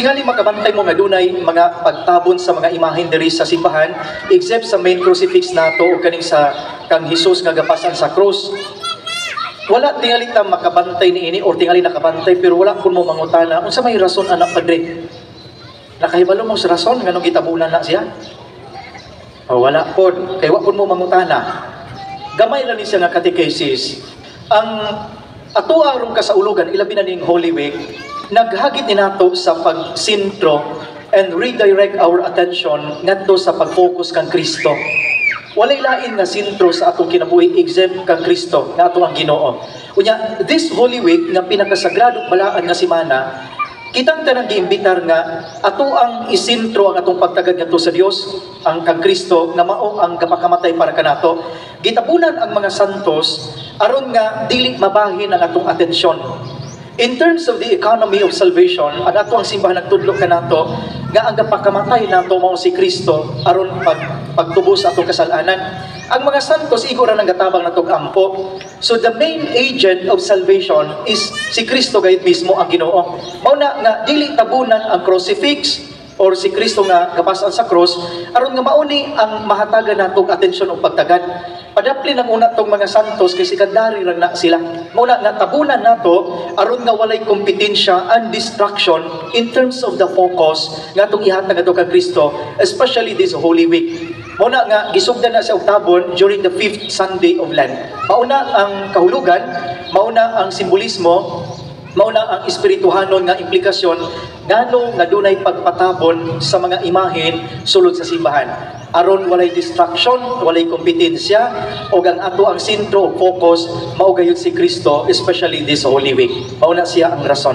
tingali makabantay mo nga dunay mga pagtabon sa mga imahen diri sa simbahan, except sa main crucifix nato o kaning sa kang Hesus nga gapasan sa cross. Wala tingali ta makabantay niini or tingali nakabantay pero wala kun mo mangutana unsa may rason anak padre. Nakahibalo mo sa rason nganong gitabunan na siya? O wala pod, kay wa pod mo mangutana. Gamay lang ni siya nga catechesis. Ang ato aron kasaulugan ilabi na ning Holy Week, naghagit ni nato sa pagsintro and redirect our attention ngadto sa pag-focus kang Kristo. Walay lain nga sintro sa atong kinabuhi except kang Kristo nga ato ang Ginoo. Unya, this Holy Week nga pinakasagradong balaan nga semana, kitang tanang giimbitar nga ato ang isintro ang atong pagtagad ngadto sa Dios, ang kang Kristo nga mao ang gapakamatay para kanato. Gitabunan ang mga santos aron nga dili mabahin ang atong atensyon. In terms of the economy of salvation, ang ato ang simbahan nagtudlo kanato nga ang gapakamatay nato mao si Kristo aron pagtubos sa atong kasalanan. Ang mga santos igo ra nang gatabang natong ampo. So the main agent of salvation is si Kristo gayud mismo ang Ginoo. Mao na nga dili tabunan ang crucifix or si Kristo nga gapasan sa cross aron nga mauni ang mahatagan natong atensyon o pagtagad. Padapli ng una tong mga santos kay sekondary lang na sila. Muna nga tabunan nato aron nga walay kompetensya and distraction in terms of the focus nga atong ihatag ato kay Kristo, especially this Holy Week. Muna nga gisugdan na sa oktabon during the 5th Sunday of Lent. Mauna ang kahulugan, mauna ang simbolismo, mauna ang espirituhanon nga implikasyon ngano nga dunay pagpatabon sa mga imahen sulod sa simbahan. Aron walay distraction, walay kompetensya, o ang ato ang sentro o focus mao gayud si Kristo, especially this Holy Week. Mauna siya ang rason.